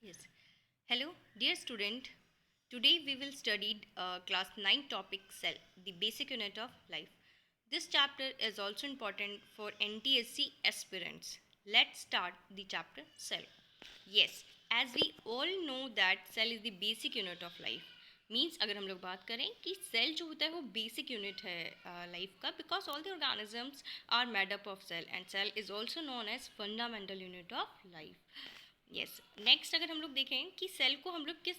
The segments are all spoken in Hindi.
Yes. Hello, dear student. Today we will study class 9 topic cell, the basic unit of life. This chapter is also important for NTSC aspirants. Let's start the chapter cell. Yes, as we all know that cell is the basic unit of life. Means अगर हम लोग बात करें कि सेल जो होता है वो बेसिक यूनिट है लाइफ का, because all the organisms are made up of cell and cell is also known as fundamental unit of life. Yes, next अगर हम लोग देखें कि सेल को हम लोग किस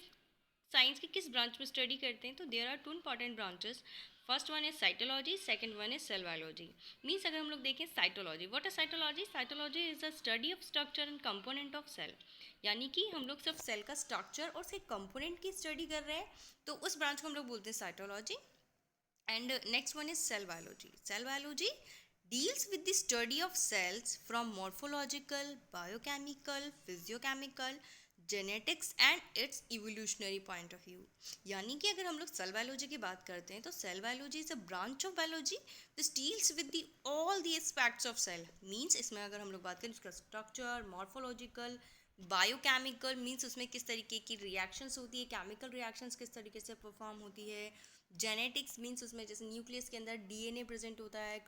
साइंस के किस ब्रांच में स्टडी करते हैं, तो there are two important branches. First one is cytology, second one is cell biology. Means अगर हम लोग देखें cytology, what is cytology? Cytology is a study of structure and component of cell. यानी कि हम लोग सिर्फ सेल का स्ट्रक्चर और उसके कंपोनेंट की स्टडी कर रहे हैं, तो उस ब्रांच को हम लोग बोलते हैं cytology. And next one is cell biology. Cell biology deals with the study of cells from morphological, biochemical, physiochemical, genetics and its evolutionary point of view. यानी कि अगर हम लोग सेल बायोलॉजी की बात करते हैं तो cell biology is a branch of biology which deals with the all the aspects of cell. Means इसमें अगर हम लोग बात करें उसका स्ट्रक्चर, मॉर्फोलॉजिकल, बायोकेमिकल मीन्स उसमें किस तरीके की रिएक्शंस होती है, केमिकल रिएक्शंस किस तरीके से परफॉर्म होती है, जेनेटिक्स मीन्स उसमें जैसे न्यूक्लियस के अंदर डीएनए प्रेजेंट होता है,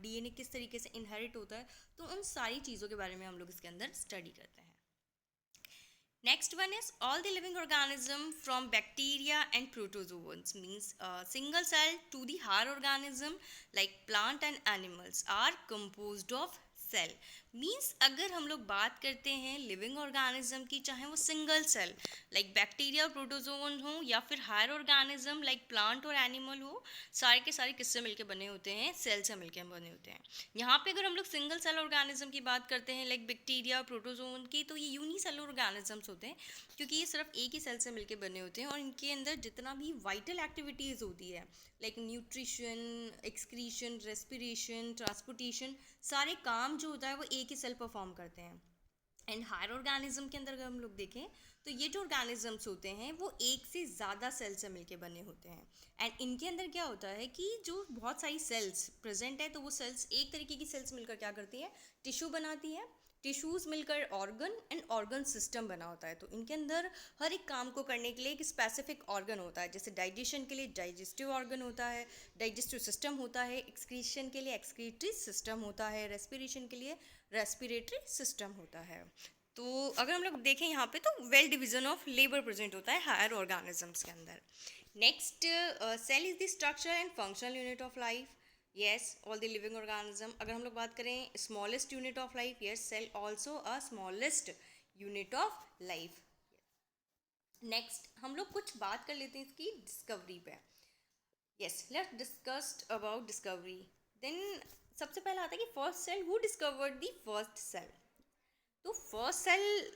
डीएनए किस तरीके से इनहेरिट होता है, तो उन सारी चीज़ों के बारे में हम लोग इसके अंदर स्टडी करते हैं. Next one is all the living organism from bacteria and protozoans means single cell to the higher organism like plant and animals are composed of cell. Means अगर हम लोग बात करते हैं लिविंग ऑर्गेनिज्म की, चाहे वो सिंगल सेल लाइक बैक्टीरिया और प्रोटोजोन हो या फिर हायर ऑर्गेनिज्म लाइक प्लांट और एनिमल हो, सारे के सारे किससे मिलकर बने होते हैं? सेल से मिलकर बने होते हैं. यहाँ पे अगर हम लोग सिंगल सेल ऑर्गेनिज्म की बात करते हैं लाइक बैक्टीरिया प्रोटोजोन की, तो ये यूनिसेलुलर ऑर्गेनिजम्स होते हैं क्योंकि ये सिर्फ एक ही सेल से मिलकर बने होते हैं और इनके अंदर जितना भी वाइटल एक्टिविटीज़ होती है like nutrition, excretion, respiration, transportation, सारे काम जो होता है वो एक ही सेल परफॉर्म करते हैं. एंड हायर ऑर्गेनिज्म के अंदर अगर हम लोग देखें तो ये जो ऑर्गेनिजम्स होते हैं वो एक से ज़्यादा सेल से मिलके बने होते हैं. एंड इनके अंदर क्या होता है कि जो बहुत सारी सेल्स प्रेजेंट है, तो वो सेल्स एक तरीके की सेल्स मिलकर क्या करती है? टिश्यू बनाती है. टिश्यूज़ मिलकर ऑर्गन एंड ऑर्गन सिस्टम बना होता है. तो इनके अंदर हर एक काम को करने के लिए एक स्पेसिफिक ऑर्गन होता है. जैसे डाइजेशन के लिए डाइजेस्टिव ऑर्गन होता है, डाइजेस्टिव सिस्टम होता है, एक्सक्रीशन के लिए एक्सक्रीटरी सिस्टम होता है, रेस्पिरेशन के लिए रेस्पिरेटरी सिस्टम होता है. तो अगर हम लोग देखें यहाँ पे तो well division of labour present होता है हायर ऑर्गेनिजम्स के अंदर. Next, cell is the structure and functional unit of life. Yes, all the living organism. अगर हम लोग बात करें smallest unit of life, yes, cell also a smallest unit of life. Next हम लोग कुछ बात कर लेते हैं इसकी डिस्कवरी पे. Yes, let's discuss about discovery. Then सबसे पहला आता है कि first cell, who discovered the first cell. तो first cell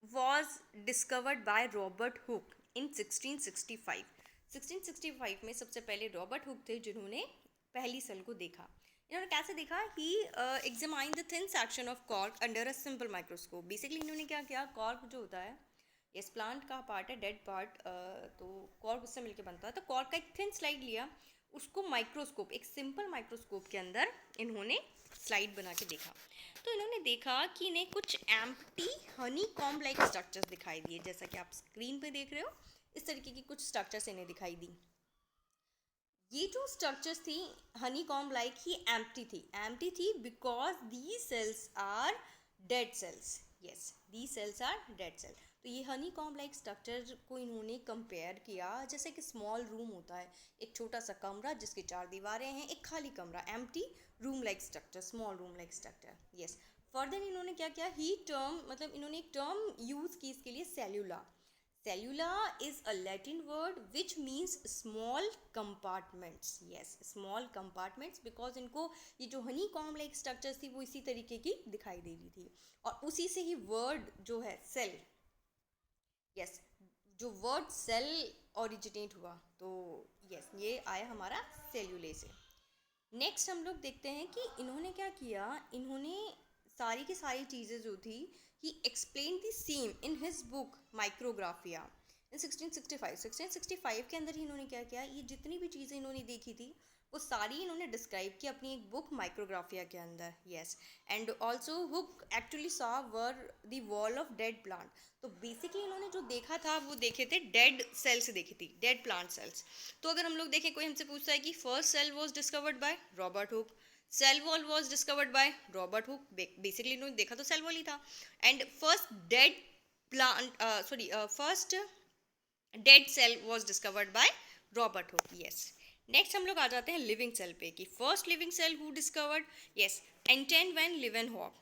was discovered by Robert Hooke in 1665. 1665 में सबसे पहले रॉबर्ट हुक थे जिन्होंने पहली सेल को देखा. इन्होंने कैसे देखा? He examine the thin section of cork under a simple microscope. Basically इन्होंने क्या किया, कॉर्क जो होता है, यस, प्लांट का पार्ट है, डेड पार्ट, तो कॉर्क उससे मिलकर बनता है. तो कॉर्क का एक थिन स्लाइड लिया, उसको माइक्रोस्कोप, एक सिंपल माइक्रोस्कोप के अंदर इन्होंने स्लाइड बना के देखा. तो इन्होंने देखा कि इन्हें कुछ empty Honey comb like structures दिखाई दिए, जैसा कि आप स्क्रीन पे देख रहे हो. इस तरीके की कुछ स्ट्रक्चर्स इन्हें दिखाई दी. ये जो स्ट्रक्चर्स थी हनी कॉम्ब लाइक ही एम्प्टी थी because the cells are dead cells. Yes, the cells are dead cell. तो ये हनी कॉम्ब लाइक स्ट्रक्चर को इन्होंने कंपेयर किया जैसे कि स्मॉल रूम होता है, एक छोटा सा कमरा जिसकी 4 दीवारें हैं, एक खाली कमरा, empty room like structure, small room like structure. Yes, further इन्होंने क्या किया, ही टर्म, मतलब इन्होंने एक टर्म यूज़ की इसके लिए, सेल्यूला. Cellula is a Latin word which means small compartments. Yes, small compartments, because इनको ये जो हनी कॉम्ब लाइक स्ट्रक्चर्स थी वो इसी तरीके की दिखाई दे रही थी. और उसी से ही वर्ड जो है सेल, यस, जो वर्ड सेल ओरिजिनेट हुआ. तो यस, ये आया हमारा सेल्यूले से. नेक्स्ट हम लोग देखते हैं कि इन्होंने क्या किया. इन्होंने सारी की सारी चीज़ें जो थी, he explain the same in his book Micrographia in 1665. 1665 के अंदर ही इन्होंने क्या किया, ये जितनी भी चीज़ें इन्होंने देखी थी वो सारी इन्होंने डिस्क्राइब की अपनी एक बुक माइक्रोग्राफिया के अंदर. Yes. And also hook actually saw were the wall of dead plant. तो बेसिकली इन्होंने जो देखा था वो देखे थे डेड सेल्स देखी थी, डेड प्लांट सेल्स. तो अगर हम लोग देखें, कोई हमसे पूछता है कि first cell was discovered by Robert Hooke, cell wall was discovered by Robert Hooke. Basically इन्होंने देखा तो सेल वॉल ही था. And first dead plant first dead cell was discovered by Robert Hooke. Yes. Next हम लोग आ जाते हैं लिविंग सेल पे कि first living cell who discovered. Yes, Anton van Leeuwenhoek,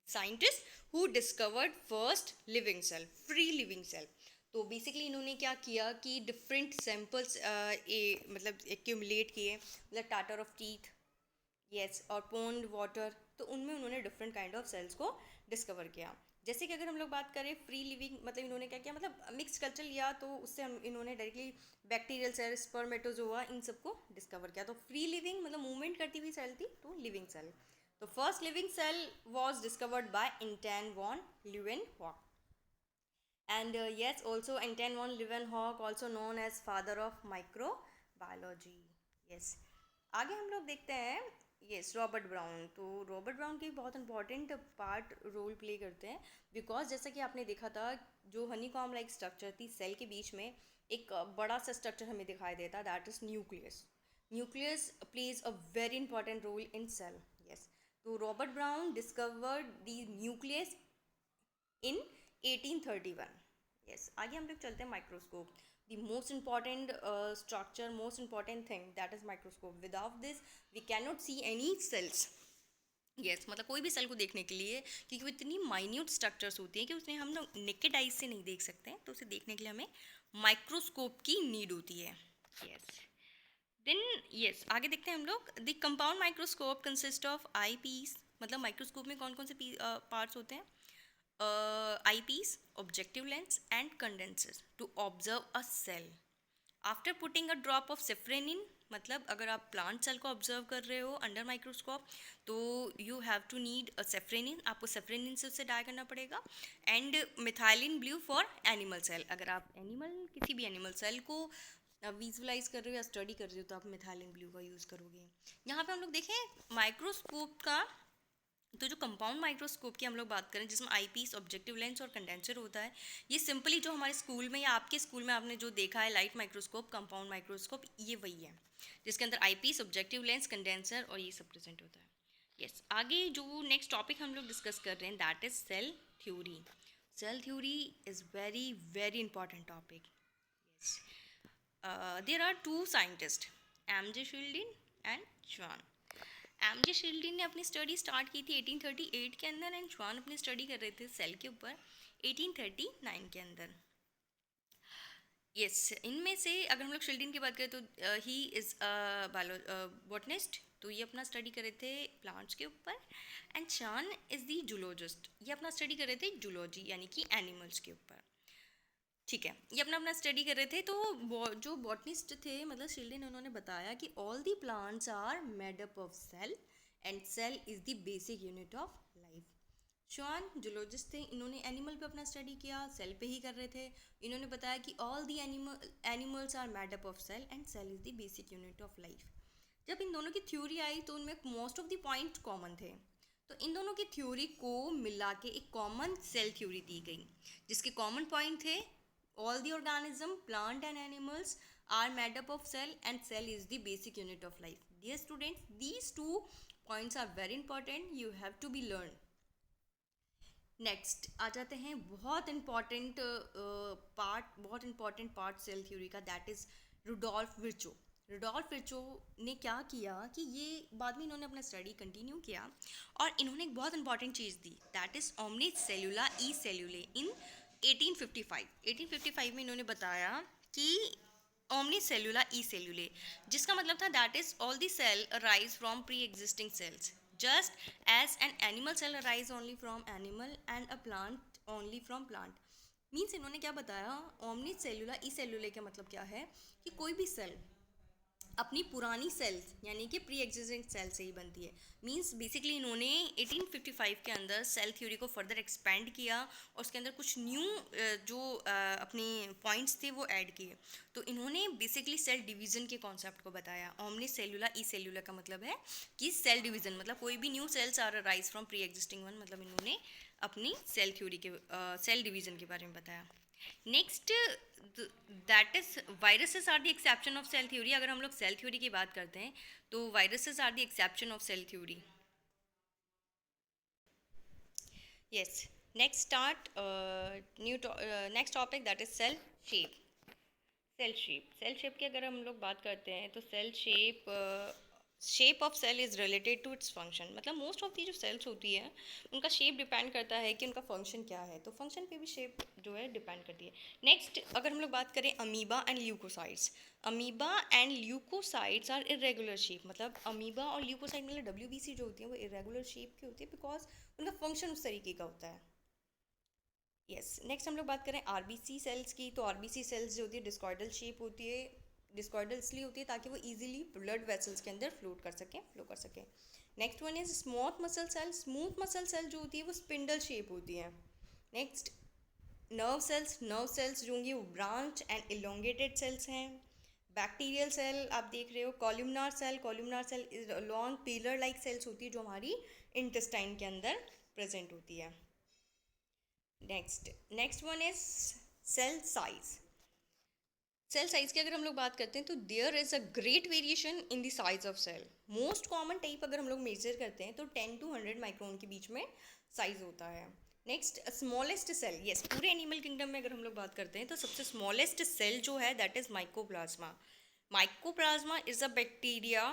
scientist who discovered first living cell, free living cell. तो बेसिकली इन्होंने क्या किया कि डिफरेंट सैम्पल्स मतलब एक्यूमुलेट किए, मतलब टाटर ऑफ टीथ, यस, और पोन्ड वाटर. तो उनमें उन्होंने डिफरेंट काइंड ऑफ सेल्स को डिस्कवर किया. जैसे कि अगर हम लोग बात करें फ्री लिविंग, मतलब इन्होंने क्या किया, मतलब मिक्स कल्चर लिया, तो उससे हम इन्होंने डायरेक्टली बैक्टीरियल सेल, स्पर्मेटोजोआ, इन सबको डिस्कवर किया. तो फ्री लिविंग मतलब मूवमेंट करती हुई सेल थी, तो लिविंग सेल. तो first living cell was discovered by Anton von Leeuwenhoek. And yes, also Anton von Leeuwenhoek, also known as father of microbiology. Yes. आगे हम लोग देखते हैं, यस, रॉबर्ट ब्राउन. तो रॉबर्ट ब्राउन की बहुत इंपॉर्टेंट पार्ट रोल प्ले करते हैं, बिकॉज जैसा कि आपने देखा था, जो हनी कॉम लाइक स्ट्रक्चर थी सेल के बीच में, एक बड़ा सा स्ट्रक्चर हमें दिखाई देता, that is nucleus. Nucleus plays a very important role in cell. Yes. तो Robert Brown discovered the nucleus in 1831. Yes. आगे हम लोग चलते हैं microscope. The most important structure, most important thing, that is microscope. Without this we cannot see any cells. Yes, मतलब कोई भी सेल को देखने के लिए, क्योंकि वो इतनी माइन्यूट स्ट्रक्चर्स होती हैं कि उसमें हम लोग नेकेड आइज से नहीं देख सकते हैं, तो उसे देखने के लिए हमें माइक्रोस्कोप की नीड होती है. यस. देन यस, आगे देखते हैं हम लोग. The compound microscope consist of eyepiece. मतलब माइक्रोस्कोप में कौन कौन से पार्ट्स होते हैं? eyepiece, objective lens and condensers to observe a cell. After putting a drop of safranin, मतलब अगर आप प्लांट सेल को ऑब्जर्व कर रहे हो अंडर माइक्रोस्कोप, तो you have to need a safranin. आपको सेफ्रेनिन से उसे डाई करना पड़ेगा. And methylene blue for animal cell. अगर आप किसी भी एनिमल सेल को विजुअलाइज कर रहे हो या स्टडी कर रहे हो, तो आप मिथाइलिन ब्लू का यूज़ करोगे. यहाँ पे हम लोग देखें माइक्रोस्कोप का, तो जो कंपाउंड माइक्रोस्कोप की हम लोग बात करें, जिसमें आईपीस, ऑब्जेक्टिव लेंस और कंडेंसर होता है, ये सिंपली जो हमारे स्कूल में या आपके स्कूल में आपने जो देखा है लाइट माइक्रोस्कोप, कंपाउंड माइक्रोस्कोप, ये वही है जिसके अंदर आईपीस, ऑब्जेक्टिव लेंस, कंडेंसर और ये सब प्रेजेंट होता है. यस. आगे जो नेक्स्ट टॉपिक हम लोग डिस्कस कर रहे हैं, that is cell theory. Cell theory is very very important topic. Yes. There are two scientist, M J. Schleiden and Schwann. M J. Schleiden ने अपनी स्टडी स्टार्ट की थी 1838 के अंदर, एंड श्वान अपनी स्टडी कर रहे थे सेल के ऊपर 1839 के अंदर. यस. इनमें से अगर हम लोग शिल्डिन की बात करें, तो ही इज़ बॉटनिस्ट. तो ये अपना स्टडी कर रहे थे प्लांट्स के ऊपर. एंड श्वान इज़ दी जूलॉजिस्ट. ये अपना स्टडी कर रहे थे जूलॉजी यानी कि एनिमल्स के ऊपर. ठीक है, ये अपना स्टडी कर रहे थे. तो जो बॉटनिस्ट थे, मतलब शिल्डिन, उन्होंने बताया कि all the plants are made up of cell and cell is the basic unit of life. Schwann zoologist थे, इन्होंने एनिमल पे अपना स्टडी किया, सेल पे ही कर रहे थे. इन्होंने बताया कि all the animals are made up of cell and cell is the basic unit of life. जब इन दोनों की थ्योरी आई, तो उनमें most of the point common थे. तो इन दोनों की थ्योरी को मिला के एक कॉमन सेल थ्योरी दी गई, जिसके कॉमन पॉइंट थे all the organism, plant and animals are made up of cell and cell is the basic unit of life. Dear students, these two points are very important, you have to be learned. Next आ जाते हैं बहुत इंपॉर्टेंट पार्ट सेल थ्योरी का, that is Rudolf Virchow. Rudolf Virchow ने क्या किया कि ये बाद में इन्होंने अपना स्टडी कंटिन्यू किया, और इन्होंने एक बहुत इंपॉर्टेंट चीज़ दी, that is omnis cellula e cellula. In 1855 में इन्होंने बताया कि ओमनी सेलुला ई सेलुले, जिसका मतलब था that is all the cell arise from pre existing cells, just as an animal cell arise only from animal and a plant only from plant. Means इन्होंने क्या बताया, ओमनी सेलुला ई सेलुले का मतलब क्या है कि कोई भी सेल अपनी पुरानी सेल्स यानी कि प्री एग्जिस्टिंग सेल से ही बनती है। मींस बेसिकली इन्होंने 1855 के अंदर सेल थ्योरी को फर्दर एक्सपेंड किया और उसके अंदर कुछ न्यू जो अपने पॉइंट्स थे वो ऐड किए। तो इन्होंने बेसिकली सेल डिवीज़न के कॉन्सेप्ट को बताया। ओमनी सेलुलर ई सेलुलर का मतलब है कि सेल डिवीज़न, मतलब कोई भी new cells arise from pre existing one, मतलब इन्होंने अपनी सेल थ्योरी के सेल डिवीज़न के बारे में बताया। Next that is viruses are the exception of cell theory. अगर हम लोग सेल थ्योरी की बात करते हैं तो viruses are the exception of cell theory. Yes, next start new next topic that is cell shape. Cell shape की अगर हम लोग बात करते हैं तो cell shape of cell is related to its function. मतलब मोस्ट ऑफ दी जो सेल्स होती है उनका शेप डिपेंड करता है कि उनका फंक्शन क्या है, तो फंक्शन पे भी शेप जो है डिपेंड करती है। नेक्स्ट अगर हम लोग बात करें amoeba and leucocytes, amoeba and leucocytes are irregular shape. मतलब अमीबा और ल्यूकोसाइट मतलब WBC जो होती है वो इरेगुलर शेप की होती है बिकॉज उनका फंक्शन उस तरीके का होता है। यस, नेक्स्ट हम लोग बात करें RBC सेल्स की, तो RBC सेल्स जो होती है डिस्कॉइडल शेप होती है। डिस्कॉइडल इसलिए होती है ताकि वो इजीली ब्लड वेसल्स के अंदर फ्लो कर सकें। Next one is smooth muscle cell. Smooth muscle cell जो होती है वो स्पिंडल शेप होती है। नेक्स्ट नर्व सेल्स जो होंगी वो ब्रांच एंड इलोंगेटेड सेल्स हैं। बैक्टीरियल सेल आप देख रहे हो, columnar cell is long pillar like cells होती है जो हमारी इंटेस्टाइन के अंदर प्रेजेंट होती है। Next one is cell size. Cell size की अगर हम लोग बात करते हैं तो there is a great variation in the size of cell. Most common type अगर हम लोग मेजर करते हैं तो 10 to 100 माइक्रोन के बीच में साइज होता है। नेक्स्ट स्मॉलेस्ट सेल, यस, पूरे एनिमल किंगडम में अगर हम लोग बात करते हैं तो सबसे स्मॉलेस्ट सेल जो है that is mycoplasma. Mycoplasma is a bacteria,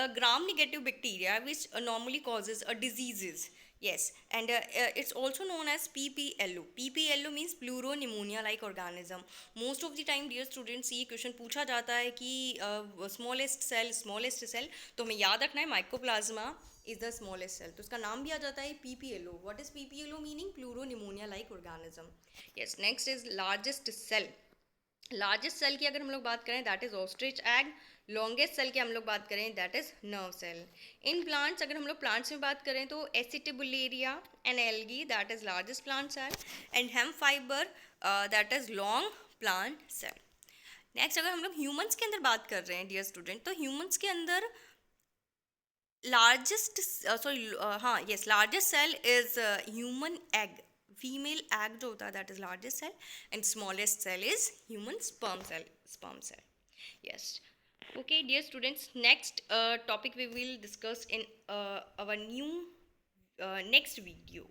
a gram negative bacteria which normally causes a diseases. Yes, and it's also known as PPLO. PPLO means pleuropneumonia like organism. Most of the time dear students ये क्वेश्चन पूछा जाता है कि स्मॉलेस्ट सेल, तो हमें याद रखना है mycoplasma is the smallest cell, तो उसका नाम भी आ जाता है PPLO। What is PPLO meaning? Pleuropneumonia like organism. Yes, next is largest cell. Largest cell की अगर हम लोग बात करें that is ostrich egg. Longest cell की हम लोग बात करें that is nerve cell. In plants अगर हम लोग प्लांट्स में बात करें तो acetabularia and algae that is largest plant cell and hemp fibre that is long plant cell. Next अगर हम लोग ह्यूमंस के अंदर बात कर रहे हैं डियर स्टूडेंट, तो ह्यूमंस के अंदर largest cell is human egg. Female egg जो होता है that is largest cell and smallest cell is human sperm cell. yes, okay dear students, next topic we will discuss in our new next video.